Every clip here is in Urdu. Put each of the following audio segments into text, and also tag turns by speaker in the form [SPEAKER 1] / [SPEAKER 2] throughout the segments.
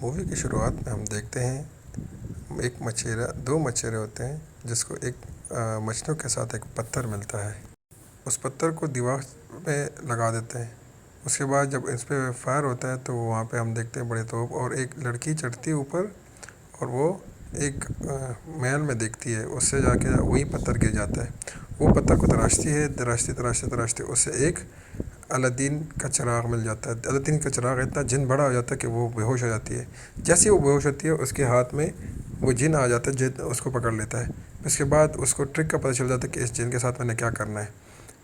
[SPEAKER 1] مووی کی شروعات میں ہم دیکھتے ہیں ایک مچھیرا دو مچھیرے ہوتے ہیں جس کو ایک مچھلیوں کے ساتھ ایک پتھر ملتا ہے. اس پتھر کو دیوار میں لگا دیتے ہیں. اس کے بعد جب اس پہ فائر ہوتا ہے تو وہاں پہ ہم دیکھتے ہیں بڑے توپ اور ایک لڑکی چڑھتی ہے اوپر اور وہ ایک محل میں دیکھتی ہے. اس سے جا کے وہی پتھر گر جاتا ہے. وہ پتھر کو تراشتی ہے, تراشتے اس سے ایک الدین کا چراغ مل جاتا ہے. الدین کا چراغ اتنا جن بڑا ہو جاتا ہے کہ وہ بے ہوش ہو جاتی ہے. جیسے وہ بے ہوش ہوتی ہے اس کے ہاتھ میں وہ جن آ جاتا ہے, جن اس کو پکڑ لیتا ہے. اس کے بعد اس کو ٹرک کا پتہ چل جاتا ہے کہ اس جن کے ساتھ میں نے کیا کرنا ہے.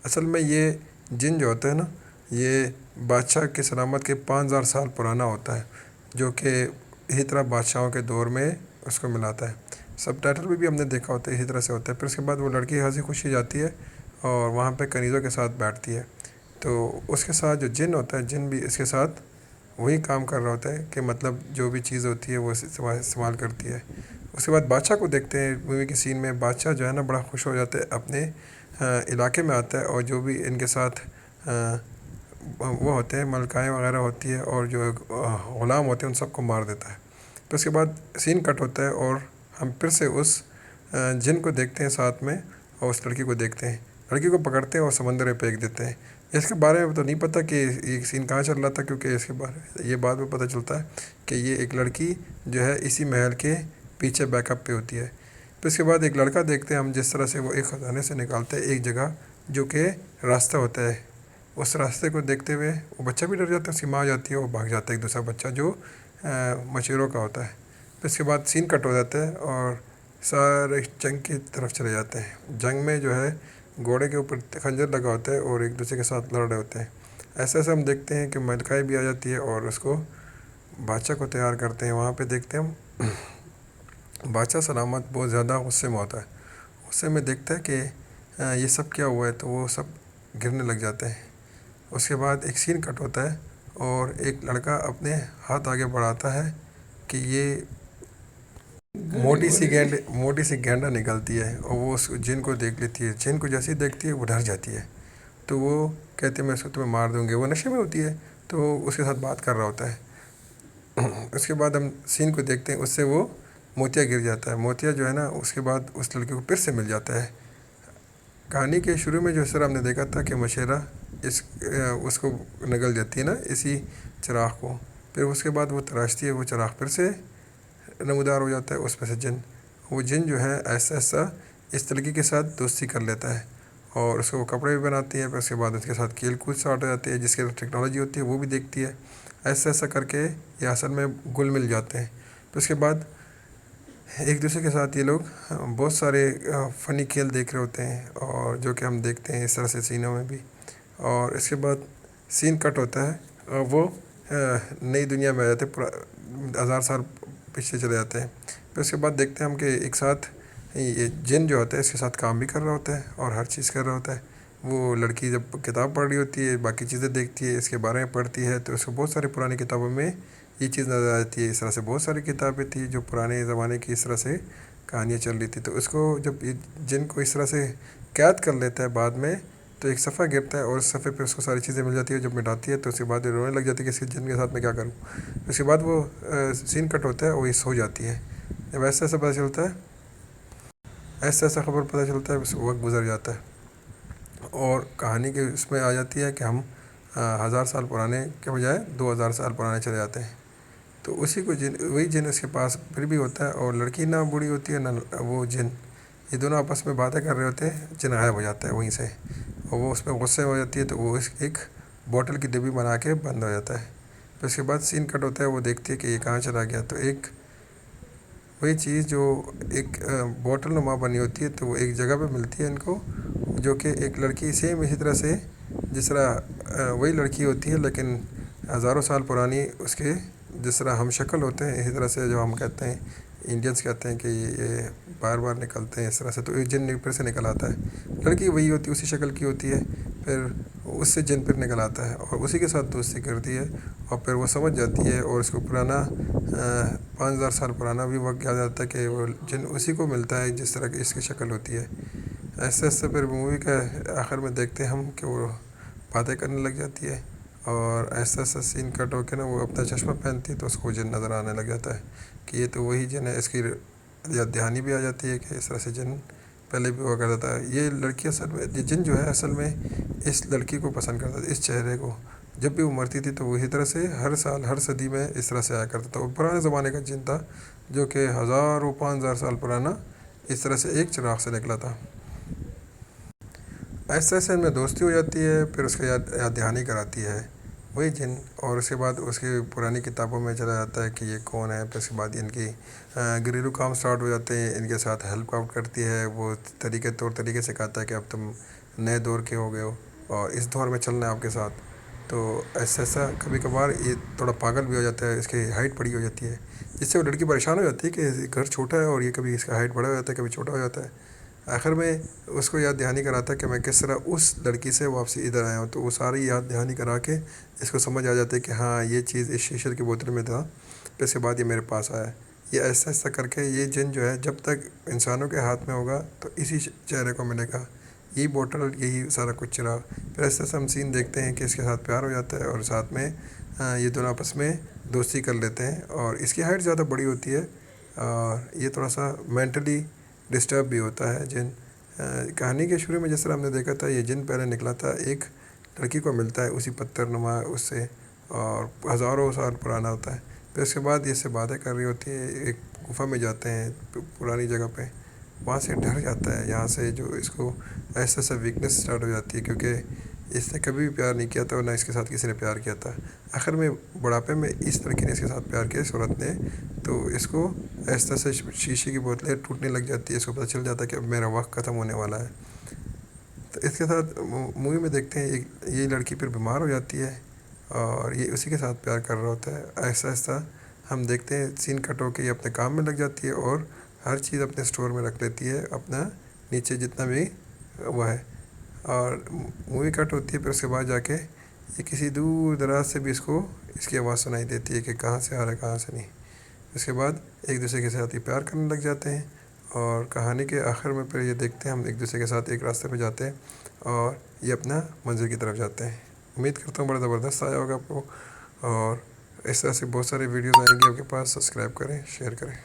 [SPEAKER 1] اصل میں یہ جن جو ہوتا ہے نا, یہ بادشاہ کی سلامت کے 5000 سال پرانا ہوتا ہے, جو کہ اسی طرح بادشاہوں کے دور میں اس کو ملاتا ہے. سب ٹائٹل بھی ہم نے دیکھا ہوتا ہے اسی طرح سے ہوتا ہے. پھر اس کے بعد وہ لڑکی ہنسی خوشی جاتی ہے اور وہاں پہ کنیزوں کے ساتھ بیٹھتی ہے. تو اس کے ساتھ جو جن ہوتا ہے, جن بھی اس کے ساتھ وہی کام کر رہا ہوتا ہے کہ مطلب جو بھی چیز ہوتی ہے وہ استعمال کرتی ہے. اس کے بعد بادشاہ کو دیکھتے ہیں مووی کے سین میں. بادشاہ جو ہے نا بڑا خوش ہو جاتا ہے, اپنے علاقے میں آتا ہے اور جو بھی ان کے ساتھ وہ ہوتے ہیں ملکائیں وغیرہ ہوتی ہے اور جو غلام ہوتے ہیں ان سب کو مار دیتا ہے. تو اس کے بعد سین کٹ ہوتا ہے اور ہم پھر سے اس جن کو دیکھتے ہیں ساتھ میں اور اس لڑکی کو دیکھتے ہیں. لڑکی کو پکڑتے ہیں اور سمندر میں پھینک دیتے ہیں. اس کے بارے میں تو نہیں پتہ کہ یہ سین کہاں چل رہا تھا, کیونکہ اس کے بارے یہ بعد میں پتہ چلتا ہے کہ یہ ایک لڑکی جو ہے اسی محل کے پیچھے بیک اپ پہ ہوتی ہے. پھر اس کے بعد ایک لڑکا دیکھتے ہیں ہم, جس طرح سے وہ ایک خزانے سے نکالتے ہیں ایک جگہ جو کہ راستہ ہوتا ہے. اس راستے کو دیکھتے ہوئے وہ بچہ بھی ڈر جاتا ہے, اس کی ماں آ جاتی ہے, وہ بھاگ جاتا ہے ایک دوسرا بچہ جو مچھیروں کا ہوتا ہے. پھر اس کے بعد سین کٹ ہو جاتا ہے اور سارے جنگ کی طرف چلے جاتے ہیں. جنگ میں جو ہے گھوڑے کے اوپر خنجر لگا ہوتا ہے اور ایک دوسرے کے ساتھ لڑ رہے ہوتے ہیں. ایسے ہم دیکھتے ہیں کہ ملکائی بھی آ جاتی ہے اور اس کو بادشاہ کو تیار کرتے ہیں. وہاں پہ دیکھتے ہیں ہم بادشاہ سلامت بہت زیادہ غصے میں ہوتا ہے. غصے میں دیکھتا ہے کہ یہ سب کیا ہوا ہے, تو وہ سب گرنے لگ جاتے ہیں. اس کے بعد ایک سین کٹ ہوتا ہے اور ایک لڑکا اپنے ہاتھ آگے بڑھاتا ہے کہ یہ موٹی سی گینڈا نکلتی ہے اور وہ اس جن کو دیکھ لیتی ہے. جن کو جیسے دیکھتی ہے وہ ڈر جاتی ہے. تو وہ کہتے ہیں میں اس کو تمہیں مار دوں گی. وہ نشے میں ہوتی ہے تو اس کے ساتھ بات کر رہا ہوتا ہے. اس کے بعد ہم سین کو دیکھتے ہیں, اس سے وہ موتیا گر جاتا ہے. موتیا جو ہے نا اس کے بعد اس لڑکی کو پھر سے مل جاتا ہے. کہانی کے شروع میں جو اس طرح ہم نے دیکھا تھا کہ مشیرہ اس کو نگل دیتی ہے نا اسی چراغ کو. پھر اس کے بعد وہ تراشتی ہے, وہ چراغ پھر سے نمودار ہو جاتا ہے. اس میں سے جن, وہ جن جو ہے ایسا ایسا اس لڑکی کے ساتھ دوستی کر لیتا ہے اور اس کو وہ کپڑے بھی بناتی ہے. پھر اس کے بعد اس کے ساتھ کھیل کود اسٹارٹ ہو جاتی ہے, جس کے ٹیکنالوجی ہوتی ہے وہ بھی دیکھتی ہے. ایسا ایسا کر کے یہ اصل میں گل مل جاتے ہیں. پھر اس کے بعد ایک دوسرے کے ساتھ یہ لوگ بہت سارے فنی کھیل دیکھ رہے ہوتے ہیں اور جو کہ ہم دیکھتے ہیں اس طرح سے سینوں میں بھی. اور اس کے بعد سین کٹ ہوتا ہے, وہ نئی دنیا میں آ جاتے ہیں, 1000 سال پیچھے چلے جاتے ہیں. پھر اس کے بعد دیکھتے ہیں ہم کہ ایک ساتھ یہ جن جو ہوتا ہے اس کے ساتھ کام بھی کر رہا ہوتا ہے اور ہر چیز کر رہا ہوتا ہے. وہ لڑکی جب کتاب پڑھ رہی ہوتی ہے, باقی چیزیں دیکھتی ہے, اس کے بارے میں پڑھتی ہے, تو اس کو بہت ساری پرانی کتابوں میں یہ چیز نظر آتی ہے. اس طرح سے بہت ساری کتابیں تھیں جو پرانے زمانے کی اس طرح سے کہانیاں چل رہی تھی. تو اس کو جب جن کو اس طرح سے قید کر لیتا ہے بعد میں, تو ایک صفحہ گرتا ہے اور اس صفحے پہ اس کو ساری چیزیں مل جاتی ہے. جب مٹاتی ہے تو اس کے بعد رونے لگ جاتی ہے کہ اس جن کے ساتھ میں کیا کروں. اس کے بعد وہ سین کٹ ہوتا ہے اور یہ سو جاتی ہے. جب ایسا ایسا پتہ چلتا ہے, ایسا ایسا خبر پتہ چلتا ہے, بس وقت گزر جاتا ہے اور کہانی کے اس میں آ جاتی ہے کہ ہم 1000 سال پرانے کے بجائے 2000 سال پرانے چلے جاتے ہیں. تو اسی کو وہی جن اس کے پاس پھر بھی ہوتا ہے اور لڑکی نہ بوڑھی ہوتی ہے نہ وہ جن, یہ دونوں آپس میں باتیں کر رہے ہوتے ہیں. جن غائب ہو جاتا ہے وہیں سے اور وہ اس میں غصے ہو جاتی ہے, تو وہ ایک بوٹل کی ڈبی بنا کے بند ہو جاتا ہے. پھر اس کے بعد سین کٹ ہوتا ہے, وہ دیکھتی ہے کہ یہ کہاں چلا گیا. تو ایک وہی چیز جو ایک بوٹل نما بنی ہوتی ہے, تو وہ ایک جگہ پہ ملتی ہے ان کو, جو کہ ایک لڑکی سیم اسی طرح سے جس طرح وہی لڑکی ہوتی ہے لیکن ہزاروں سال پرانی, اس کے جس طرح ہم شکل ہوتے ہیں اسی طرح سے جو ہم کہتے ہیں انڈینس کہتے ہیں کہ یہ بار بار نکلتے ہیں اس طرح سے. تو ایک جن پھر سے نکل آتا ہے. لڑکی وہی ہوتی ہے, اسی شکل کی ہوتی ہے. پھر اس سے جن پھر نکل آتا ہے اور اسی کے ساتھ دوستی کرتی ہے اور پھر وہ سمجھ جاتی ہے اور اس کو پرانا 5000 سال پرانا بھی وقت یاد آتا ہے کہ وہ جن اسی کو ملتا ہے جس طرح کی اس کی شکل ہوتی ہے. ایسے ایسے پھر مووی کا آخر میں دیکھتے ہیں ہم کہ وہ باتیں کرنے لگ جاتی ہے اور ایسا ایسا سین کٹ ہو کے نا وہ اپنا چشمہ پہنتی ہے تو اس کو جن نظر آنے لگ جاتا ہے کہ یہ تو وہی جن ہے. اس کی یاد دہانی بھی آ جاتی ہے کہ اس طرح سے جن پہلے بھی ہوا کرتا تھا. یہ لڑکی اصل میں یہ جن جو ہے اصل میں اس لڑکی کو پسند کرتا تھا, اس چہرے کو. جب بھی وہ مرتی تھی تو وہی طرح سے ہر سال ہر صدی میں اس طرح سے آیا کرتا تھا. وہ پرانے زمانے کا جن تھا جو کہ 1000 و 5000 سال پرانا, اس طرح سے ایک چراغ سے نکلا تھا. ایسے ایسے ان میں دوستی ہو جاتی ہے, پھر اس کا یاد دہانی کراتی ہے وہی جن, اور اس کے بعد اس کی پرانی کتابوں میں چلا جاتا ہے کہ یہ کون ہے. پھر اس کے بعد ان کی گھریلو کام سٹارٹ ہو جاتے ہیں, ان کے ساتھ ہیلپ آؤٹ کرتی ہے, وہ طور طریقے سکھاتا ہے کہ اب تم نئے دور کے ہو گئے ہو اور اس دور میں چلنا ہے آپ کے ساتھ. تو ایسا ایسا کبھی کبھار یہ تھوڑا پاگل بھی ہو جاتا ہے, اس کی ہائٹ بڑی ہو جاتی ہے جس سے وہ لڑکی پریشان ہو جاتی ہے کہ گھر چھوٹا ہے اور یہ کبھی اس کا ہائٹ بڑا ہو جاتا ہے کبھی چھوٹا ہو جاتا ہے. آخر میں اس کو یاد دہانی کراتا ہے کہ میں کس طرح اس لڑکی سے واپسی ادھر آیا ہوں. تو وہ ساری یاد دہانی کرا کے اس کو سمجھ آ جاتا ہے کہ ہاں یہ چیز اس شیشے کی بوتل میں تھا, پھر اس کے بعد یہ میرے پاس آیا. یہ ایسا ایسا کر کے یہ جن جو ہے جب تک انسانوں کے ہاتھ میں ہوگا تو اسی چہرے کو ملے گا, یہی بوٹل, یہی سارا کچھ چراغ. پھر ایسا ایسا ہم سین دیکھتے ہیں کہ اس کے ساتھ پیار ہو جاتا ہے اور ساتھ میں یہ دونوں آپس میں دوستی کر لیتے ہیں. اور اس کی ہائٹ زیادہ بڑی ہوتی ہے اور یہ تھوڑا سا مینٹلی ڈسٹرب بھی ہوتا ہے جن. کہانی کے شروع میں جس طرح ہم نے دیکھا تھا یہ جن پہلے نکلا تھا ایک لڑکی کو ملتا ہے اسی پتھر نما اس سے, اور ہزاروں سال پرانا ہوتا ہے. پھر اس کے بعد یہ اس سے باتیں کر رہی ہوتی ہے, ایک گفا میں جاتے ہیں پرانی جگہ پہ, وہاں سے ڈر جاتا ہے یہاں سے جو اس کو ایسا ایسا ویکنیس اسٹارٹ ہو جاتی ہے کیونکہ اس نے کبھی بھی پیار نہیں کیا تھا اور نہ اس کے ساتھ کسی نے پیار کیا تھا. آخر میں بڑھاپے میں اس لڑکی نے اس کے ساتھ پیار کیا اس عورت نے, تو اس کو ایسا سے شیشے کی بوتلیں ٹوٹنے لگ جاتی ہے, اس کو پتہ چل جاتا ہے کہ اب میرا وقت ختم ہونے والا ہے. تو اس کے ساتھ مووی میں دیکھتے ہیں یہ لڑکی پھر بیمار ہو جاتی ہے اور یہ اسی کے ساتھ پیار کر رہا ہوتا ہے. ایسا ایسا ہم دیکھتے ہیں سین کٹ ہو کے یہ اپنے کام میں لگ جاتی ہے اور ہر چیز اپنے اسٹور میں رکھ لیتی ہے, اپنا نیچے جتنا بھی وہ ہے. اور مووی کٹ ہوتی ہے, پھر اس کے بعد جا کے یہ کسی دور دراز سے بھی اس کی آواز سنائی دیتی ہے کہ کہاں سے آ رہا ہے کہاں سے نہیں. اس کے بعد ایک دوسرے کے ساتھ ہی پیار کرنے لگ جاتے ہیں اور کہانی کے آخر میں پھر یہ دیکھتے ہیں ہم ایک دوسرے کے ساتھ ایک راستے پہ جاتے ہیں اور یہ اپنا منزل کی طرف جاتے ہیں. امید کرتا ہوں بڑا زبردست آیا ہوگا آپ کو, اور اس طرح سے بہت سارے ویڈیوز آئیں گے آپ کے پاس. سبسکرائب کریں, شیئر کریں.